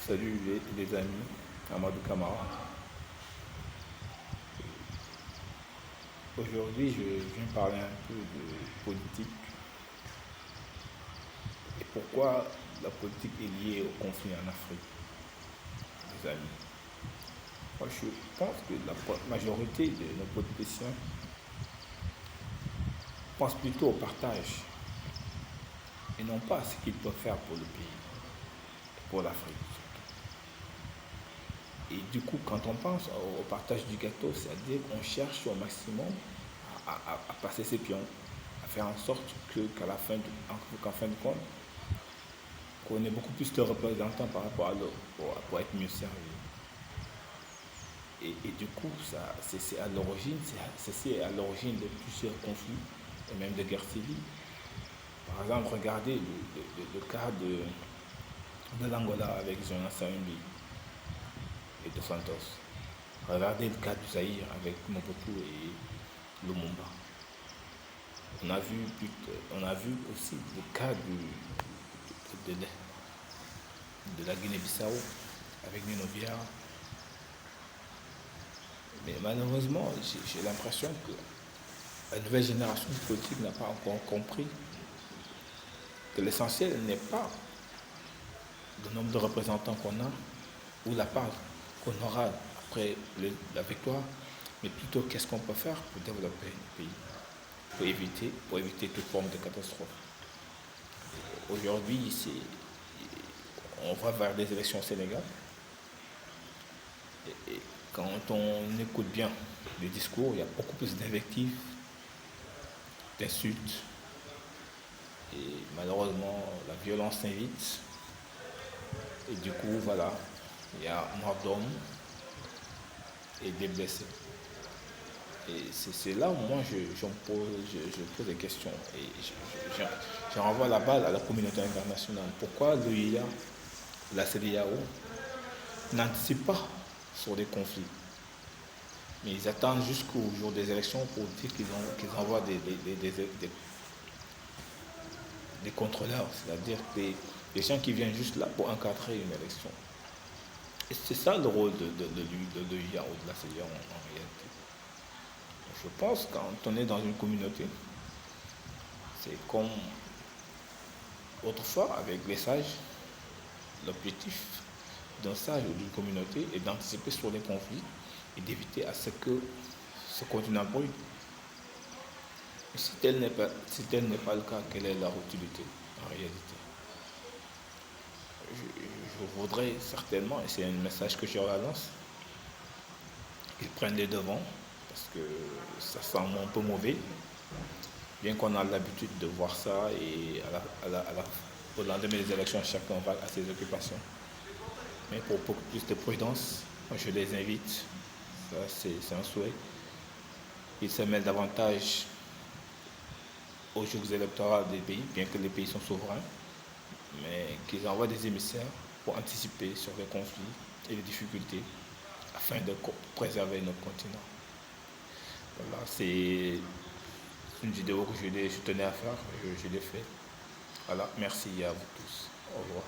Salut les amis, Amadou Kamara. Aujourd'hui, je viens parler un peu de politique et pourquoi la politique est liée au conflit en Afrique, les amis. Moi, je pense que la majorité de nos politiciens pensent plutôt au partage et non pas à ce qu'ils peuvent faire pour le pays, pour l'Afrique. Et du coup, quand on pense au partage du gâteau, c'est-à-dire qu'on cherche au maximum à passer ses pions, à faire en sorte qu'en fin de compte, qu'on ait beaucoup plus de représentants par rapport à l'autre pour être mieux servi. Et du coup, c'est à l'origine, c'est à l'origine de plusieurs conflits et même de guerres civiles. Par exemple, regardez le cas de l'Angola avec Jonas Savimbi et de Santos. Regardez le cas du Zaïre avec Mobutu et Lumumba. On a vu aussi le cas de la Guinée-Bissau avec Nino Biara. Mais malheureusement, j'ai l'impression que la nouvelle génération de politique n'a pas encore compris que l'essentiel n'est pas le nombre de représentants qu'on a ou la part qu'on aura après la victoire, mais plutôt qu'est-ce qu'on peut faire pour développer le pays, pour éviter toute forme de catastrophe. Aujourd'hui, on va vers des élections au Sénégal. Et quand on écoute bien les discours, il y a beaucoup plus d'invectives, d'insultes. Et malheureusement, la violence s'invite. Et du coup, voilà, il y a mort d'hommes et des blessés. Et c'est là où moi je pose des questions. Et je renvoie la balle à la communauté internationale. Pourquoi l'OIA, la CEDEAO, n'anticipent pas sur les conflits? Mais ils attendent jusqu'au jour des élections pour dire qu'ils envoient des contrôleurs, c'est-à-dire des gens qui viennent juste là pour encadrer une élection. Et c'est ça le rôle de l'OIA ou de la CEDEAO en réalité. Je pense que quand on est dans une communauté, c'est comme autrefois avec les sages, l'objectif d'un sage ou d'une communauté est d'anticiper sur les conflits et d'éviter à ce que ce continent brûle. Si tel n'est pas le cas, quelle est leur utilité en réalité? Je voudrais certainement, et c'est un message que je relance, qu'ils prennent les devants, parce que ça semble un peu mauvais, bien qu'on a l'habitude de voir ça, et au lendemain des élections, chacun va à ses occupations. Mais pour beaucoup plus de prudence, moi je les invite, ça c'est un souhait, ils se mêlent davantage aux jours électoraux des pays, bien que les pays sont souverains, mais qu'ils envoient des émissaires pour anticiper sur les conflits et les difficultés afin de préserver notre continent. Voilà, c'est une vidéo que je tenais à faire, je l'ai fait. Voilà, merci à vous tous. Au revoir.